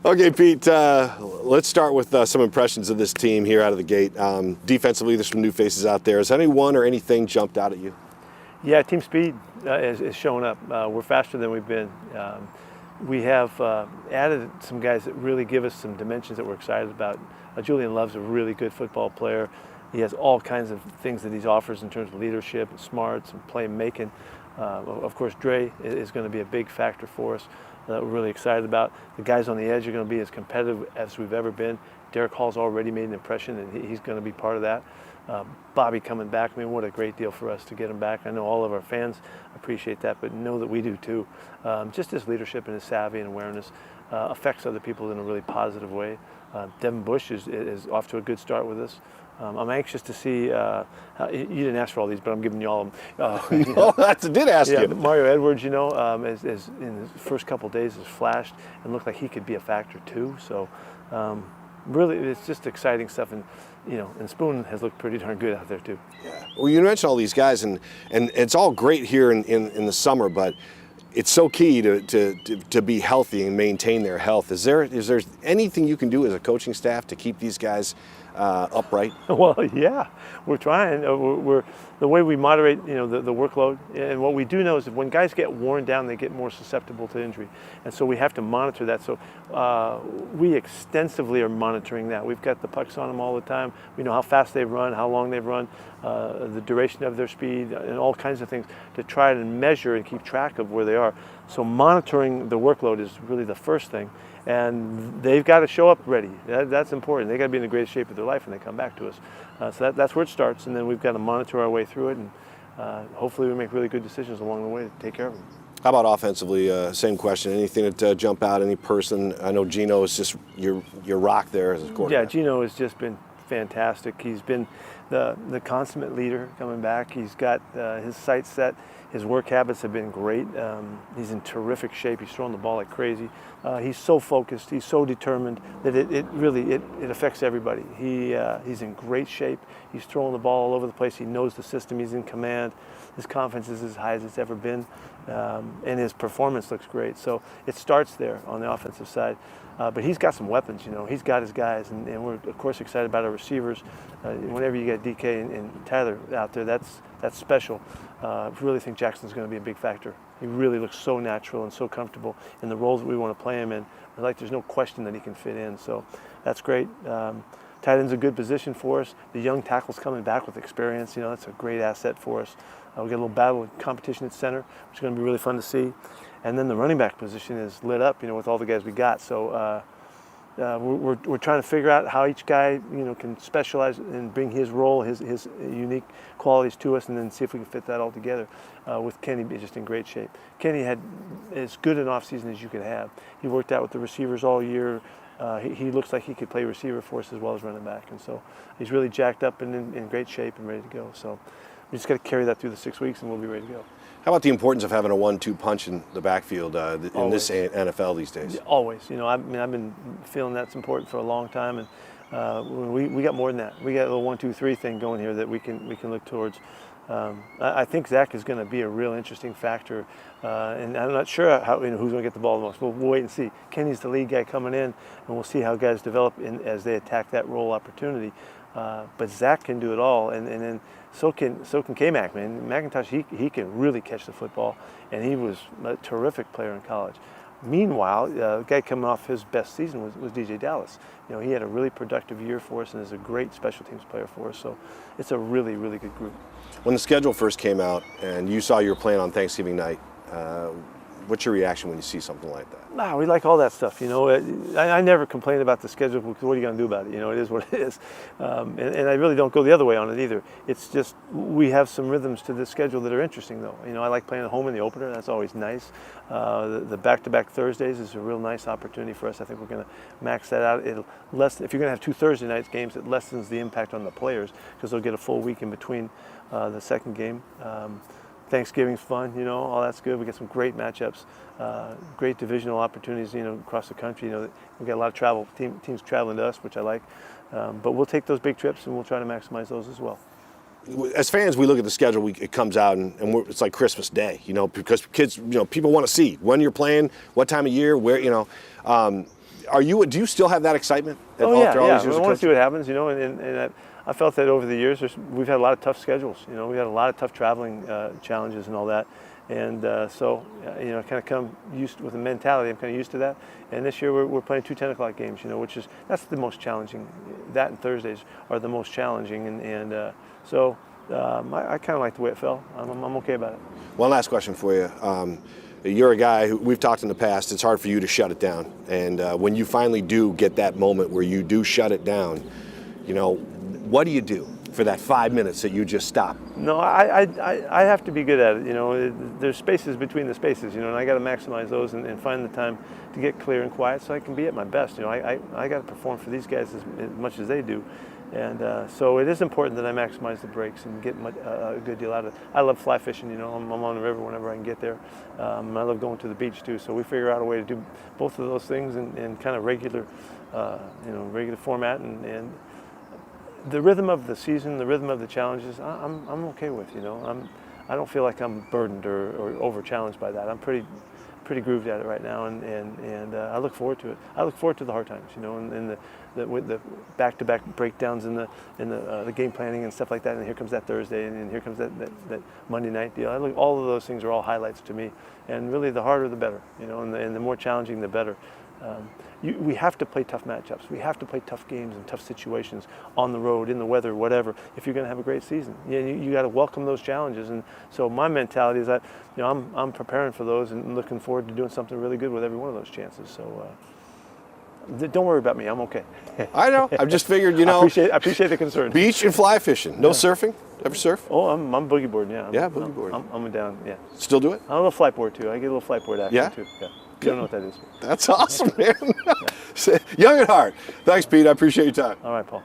Okay, Pete, let's start with some impressions of this team here out of the gate. Defensively, there's some new faces out there. Has anyone or anything jumped out at you? Yeah, team speed is showing up. We're faster than we've been. We have added some guys that really give us some dimensions that we're excited about. Julian Love's a really good football player. He has all kinds of things that he offers in terms of leadership and smarts and playmaking. Of course, Dre is going to be a big factor for us that we're really excited about. The guys on the edge are going to be as competitive as we've ever been. Derek Hall's already made an impression, and he's going to be part of that. Bobby coming back, I mean, what a great deal for us to get him back. I know all of our fans appreciate that, but know that we do too. Just his leadership and his savvy and awareness affects other people in a really positive way. Devin Bush is off to a good start with us. I'm anxious to see, you didn't ask for all these, but I'm giving you all of them. No, I did ask you. Mario Edwards, is in his first couple of days has flashed and looked like he could be a factor too. So really, it's just exciting stuff. And Spoon has looked pretty darn good out there too. Yeah. Well, you mentioned all these guys, and it's all great here in the summer, but it's so key to be healthy and maintain their health. Is there anything you can do as a coaching staff to keep these guys upright? Well, yeah, we're trying. We're the way we moderate, the workload. And what we do know is that when guys get worn down, they get more susceptible to injury, and so we have to monitor that. So we extensively are monitoring that. We've got the pucks on them all the time. We know how fast they've run, how long they've run, the duration of their speed, and all kinds of things to try to measure and keep track of where they are. So monitoring the workload is really the first thing. And they've got to show up ready. That's important. They've got to be in the greatest shape of their life when they come back to us. So that's where it starts, and then we've got to monitor our way through it, and hopefully we make really good decisions along the way to take care of them. How about offensively? Same question. Anything that jump out? Any person? I know Geno is just your rock there as a quarterback. Yeah, Geno has just been fantastic. He's been the consummate leader coming back. He's got his sights set. His work habits have been great. He's in terrific shape. He's throwing the ball like crazy. He's so focused. He's so determined that it really affects everybody. He's in great shape. He's throwing the ball all over the place. He knows the system. He's in command. His confidence is as high as it's ever been, and his performance looks great. So it starts there on the offensive side. But he's got some weapons, He's got his guys, and we're of course excited about our receivers. Whenever you get DK and Tyler out there, that's special. I really think Jackson's going to be a big factor. He really looks so natural and so comfortable in the roles that we want to play him in. There's no question that he can fit in, so that's great. Tight end's a good position for us. The young tackle's coming back with experience. That's a great asset for us. We got a little battle and competition at center, which is going to be really fun to see. And then the running back position is lit up, with all the guys we got. So we're trying to figure out how each guy, can specialize and bring his role, his unique qualities to us, and then see if we can fit that all together. With Kenny just in great shape. Kenny had as good an off season as you could have. He worked out with the receivers all year. He looks like he could play receiver for us as well as running back, and so he's really jacked up and in great shape and ready to go. So we just got to carry that through the 6 weeks, and we'll be ready to go. How about the importance of having a 1-2 punch in the backfield in this NFL these days? Always. I've been feeling that's important for a long time, and we got more than that. We got a little 1-2-3 thing going here that we can look towards. I think Zach is going to be a real interesting factor, and I'm not sure who's going to get the ball the most. We'll wait and see. Kenny's the lead guy coming in, and we'll see how guys develop as they attack that role opportunity. But Zach can do it all, and then so can K-Mac, man. McIntosh, he can really catch the football, and he was a terrific player in college. Meanwhile, the guy coming off his best season was DJ Dallas. He had a really productive year for us and is a great special teams player for us. So it's a really, really good group. When the schedule first came out and you saw your plan on Thanksgiving night, what's your reaction when you see something like that? Nah, we like all that stuff. I never complain about the schedule because what are you going to do about it? It is what it is. And I really don't go the other way on it either. It's just we have some rhythms to the schedule that are interesting, though. I like playing at home in the opener. That's always nice. The back-to-back Thursdays is a real nice opportunity for us. I think we're going to max that out. If you're going to have 2 Thursday night games, it lessens the impact on the players because they'll get a full week in between the second game. Thanksgiving's fun, all that's good. We get some great matchups, great divisional opportunities, across the country. We got a lot of travel, teams traveling to us, which I like. But we'll take those big trips and we'll try to maximize those as well. As fans, we look at the schedule. It comes out, and it's like Christmas Day, because kids, people want to see when you're playing, what time of year, where, Do you still have that excitement? Oh yeah, after all yeah. these years I of want to see coaching? what happens, and I felt that over the years we've had a lot of tough schedules. We had a lot of tough traveling challenges and all that, and so I kind of come used with the mentality. I'm kind of used to that. And this year we're playing 2 10 o'clock games, that's the most challenging. That and Thursdays are the most challenging, and so I kind of like the way it fell. I'm okay about it. One last question for you. You're a guy who we've talked in the past. It's hard for you to shut it down, and when you finally do get that moment where you do shut it down, what do you do for that 5 minutes that you just stop? No, I have to be good at it. There's spaces between the spaces, and I got to maximize those and find the time to get clear and quiet so I can be at my best. I got to perform for these guys as much as they do. And so it is important that I maximize the breaks and get a good deal out of it. I love fly fishing, I'm on the river whenever I can get there. I love going to the beach too, so we figure out a way to do both of those things in kind of regular format, and the rhythm of the season, the rhythm of the challenges, I'm okay with, I don't feel like I'm burdened or over challenged by that. I'm pretty grooved at it right now, and I look forward to it. I look forward to the hard times, and with the back-to-back breakdowns in the game planning and stuff like that. And here comes that Thursday, and here comes that Monday night deal. All of those things are all highlights to me, and really the harder the better, and the more challenging the better. We have to play tough matchups. We have to play tough games and tough situations on the road, in the weather, whatever, if you're going to have a great season. You got to welcome those challenges. And so my mentality is that I'm preparing for those and looking forward to doing something really good with every one of those chances. So don't worry about me. I'm okay. I know. I've just figured, I appreciate the concern. Beach and fly fishing. No surfing? Ever surf? Oh, I'm boogie boarding. Yeah. Yeah, boogie boarding. I'm down. Yeah. Still do it? I'm a little flight board too. I get a little flight board action Yeah? too. Yeah. You don't know what that is. That's awesome, man. Young at heart. Thanks, Pete. I appreciate your time. All right, Paul.